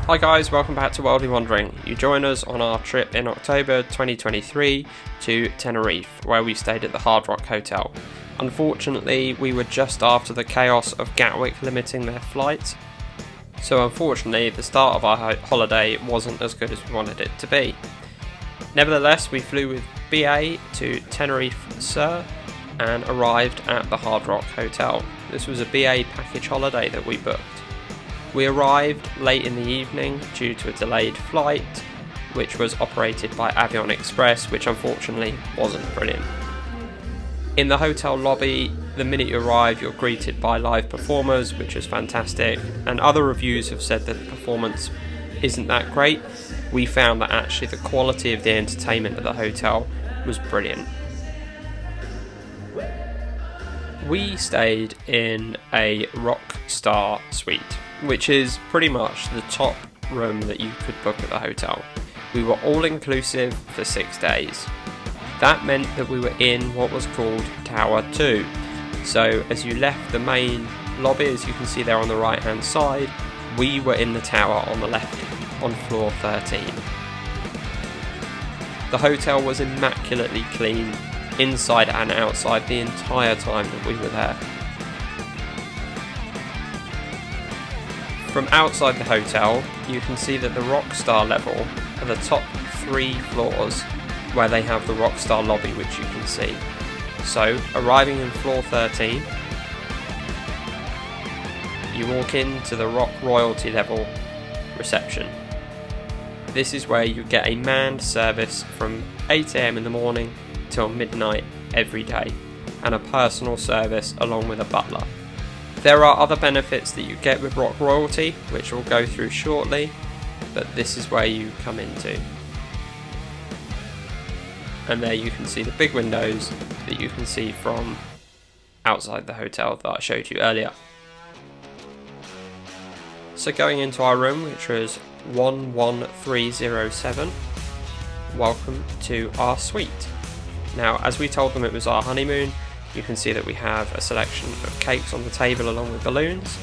Hi guys, welcome back to Worldly Wandering. You join us on our trip in October 2023 to Tenerife, where we stayed at the Hard Rock Hotel. Unfortunately, we were just after the chaos of Gatwick limiting their flights, so unfortunately the start of our holiday wasn't as good as we wanted it to be. Nevertheless, we flew with BA to Tenerife Sur and arrived at the Hard Rock Hotel. This was a BA package holiday that we booked. We arrived late in the evening due to a delayed flight, which was operated by Avion Express, which unfortunately wasn't brilliant. In the hotel lobby, the minute you arrive, you're greeted by live performers, which is fantastic, and other reviews have said that the performance isn't that great. We found that actually the quality of the entertainment at the hotel was brilliant. We stayed in a Rockstar suite, which is pretty much the top room that you could book at the hotel. We were all inclusive for 6 days. That meant that we were in what was called Tower 2. So as you left the main lobby, as you can see there on the right hand side, we were in the tower on the left on floor 13. The hotel was immaculately clean inside and outside the entire time that we were there. From outside the hotel, you can see that the Rockstar level are the top 3 floors where they have the Rockstar lobby, which you can see. So, arriving in floor 13, you walk into the Rock Royalty level reception. This is where you get a manned service from 8 AM in the morning till midnight every day, and a personal service along with a butler. There are other benefits that you get with Rock Royalty, which we'll go through shortly, but this is where you come into. And there you can see the big windows that you can see from outside the hotel that I showed you earlier. So going into our room, which was 11307, welcome to our suite. Now, as we told them it was our honeymoon, you can see that we have a selection of cakes on the table along with balloons,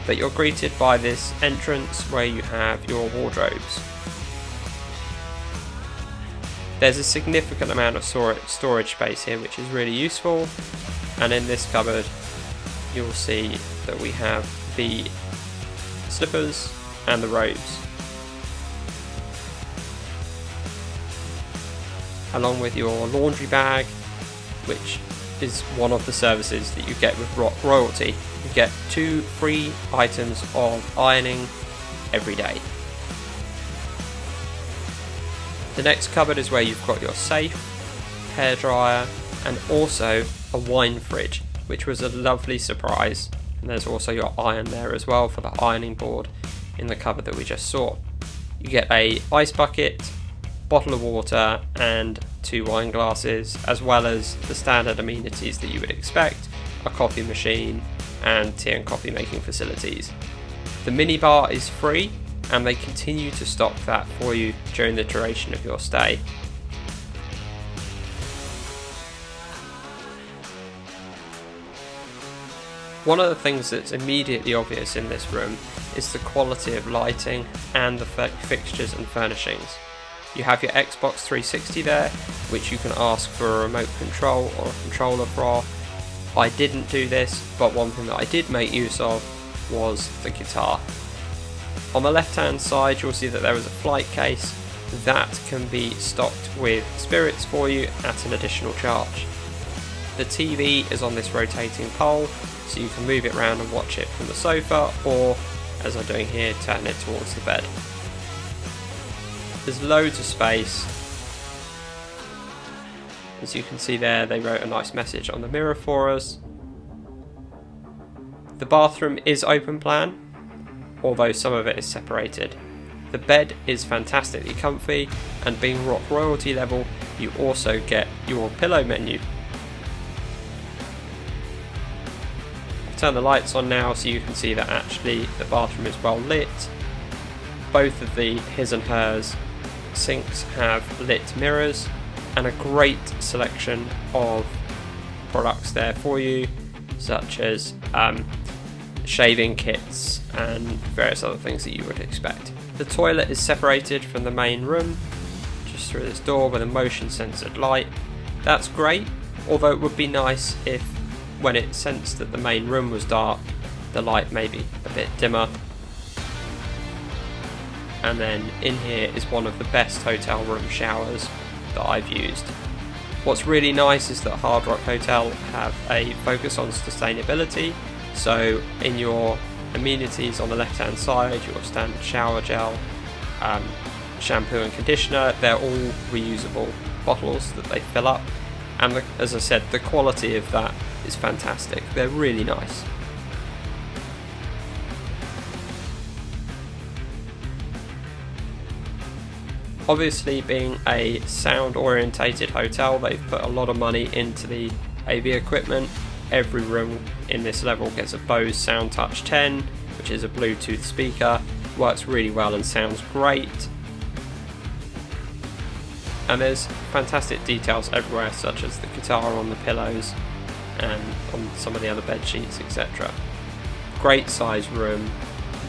but you're greeted by this entrance where you have your wardrobes. There's a significant amount of storage space here, which is really useful, and in this cupboard you'll see that we have the slippers and the robes, along with your laundry bag, which is one of the services that you get with Rock Royalty. You get 2 free items of ironing every day. The next cupboard is where you've got your safe, hairdryer, and also a wine fridge, which was a lovely surprise. And there's also your iron there as well for the ironing board in the cupboard that we just saw. You get a ice bucket, bottle of water, and 2 wine glasses, as well as the standard amenities that you would expect, a coffee machine and tea and coffee making facilities. The minibar is free, and they continue to stock that for you during the duration of your stay. One of the things that's immediately obvious in this room is the quality of lighting and the fixtures and furnishings. You have your Xbox 360 there, which you can ask for a remote control or a controller for. I didn't do this, but one thing that I did make use of was the guitar. On the left hand side, you'll see that there is a flight case that can be stocked with spirits for you at an additional charge. The TV is on this rotating pole, so you can move it around and watch it from the sofa, or, as I'm doing here, turn it towards the bed. There's loads of space. As you can see there, they wrote a nice message on the mirror for us. The bathroom is open plan, although some of it is separated. The bed is fantastically comfy, and being Rock Royalty level, you also get your pillow menu. I'll turn the lights on now so you can see that actually the bathroom is well lit. Both of the his and hers sinks have lit mirrors, and a great selection of products there for you, such as shaving kits and various other things that you would expect. The toilet is separated from the main room, just through this door with a motion censored light. That's great, although it would be nice if, when it sensed that the main room was dark, the light may be a bit dimmer. And then in here is one of the best hotel room showers that I've used. What's really nice is that Hard Rock Hotel have a focus on sustainability, so in your amenities on the left hand side, your standard shower gel, shampoo and conditioner, they're all reusable bottles that they fill up, and as I said, the quality of that is fantastic. They're really nice. Obviously, being a sound orientated hotel, they've put a lot of money into the AV equipment. Every room in this level gets a Bose SoundTouch 10, which is a Bluetooth speaker. Works really well and sounds great. And there's fantastic details everywhere, such as the guitar on the pillows and on some of the other bed sheets, etc. Great size room,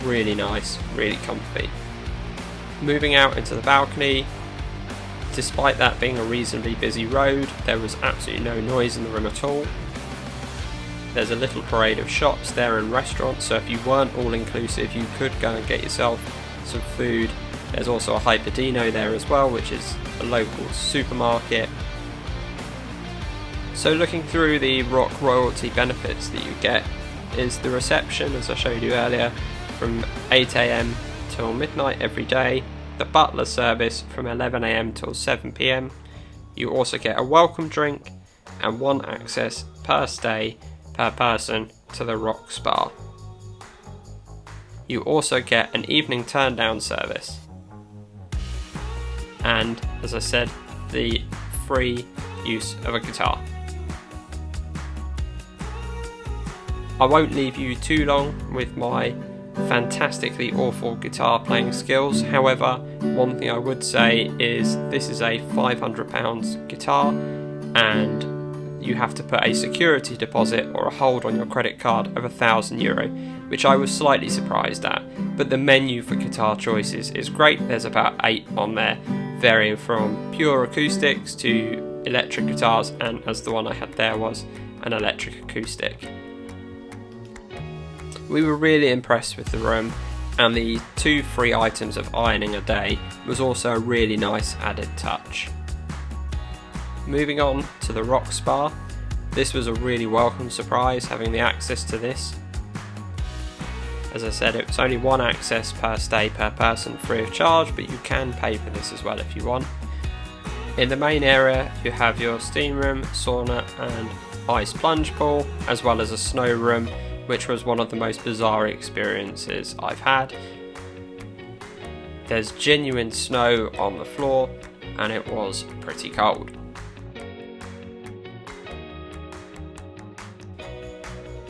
really nice, really comfy. Moving out into the balcony, despite that being a reasonably busy road, there was absolutely no noise in the room at all. There's a little parade of shops there and restaurants, so if you weren't all inclusive, you could go and get yourself some food. There's also a Hyperdino there as well, which is a local supermarket. So looking through the Rock Royalty benefits that you get is the reception, as I showed you earlier, from 8 AM till midnight every day, the butler service from 11 AM till 7 PM. You also get a welcome drink and one access per stay per person to the Rock Spa. You also get an evening turn down service, and as I said, the free use of a guitar. I won't leave you too long with my fantastically awful guitar playing skills. However, one thing I would say is this is a £500 guitar, and you have to put a security deposit or a hold on your credit card of €1,000, which I was slightly surprised at. But the menu for guitar choices is great. There's about 8 on there, varying from pure acoustics to electric guitars, and as the one I had there was an electric acoustic. We were really impressed with the room, and the 2 free items of ironing a day was also a really nice added touch. Moving on to the Rock Spa, this was a really welcome surprise having the access to this. As I said, it was only 1 access per stay per person free of charge, but you can pay for this as well if you want. In the main area you have your steam room, sauna and ice plunge pool, as well as a snow room, which was one of the most bizarre experiences I've had. There's genuine snow on the floor and it was pretty cold.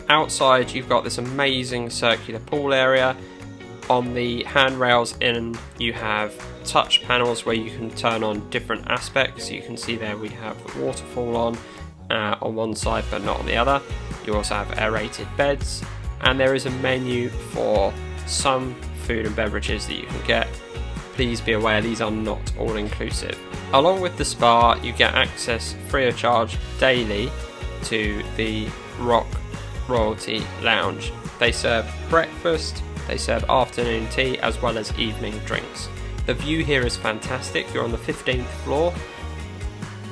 Outside you've got this amazing circular pool area. On the handrails in you have touch panels where you can turn on different aspects. You can see there we have the waterfall on one side but not on the other. You also have aerated beds, and there is a menu for some food and beverages that you can get. Please be aware these are not all inclusive. Along with the spa, you get access free of charge daily to the Rock Royalty Lounge. They serve breakfast, they serve afternoon tea, as well as evening drinks. The view here is fantastic. You're on the 15th floor.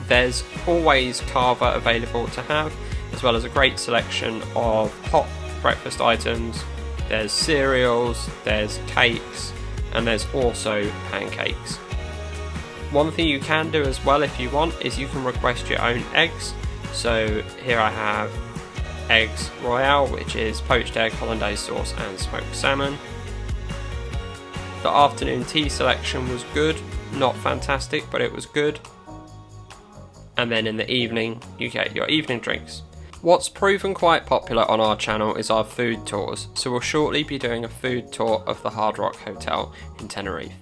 There's always kava available to have, as well as a great selection of hot breakfast items. There's cereals, there's cakes, and there's also pancakes. One thing you can do as well if you want is you can request your own eggs. So here I have eggs royale, which is poached egg, hollandaise sauce and smoked salmon. The afternoon tea selection was good, not fantastic, but it was good. And then in the evening you get your evening drinks. What's proven quite popular on our channel is our food tours, so we'll shortly be doing a food tour of the Hard Rock Hotel in Tenerife.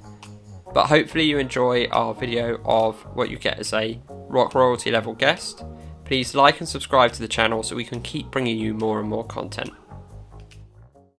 But hopefully you enjoy our video of what you get as a Rock Royalty level guest. Please like and subscribe to the channel so we can keep bringing you more and more content.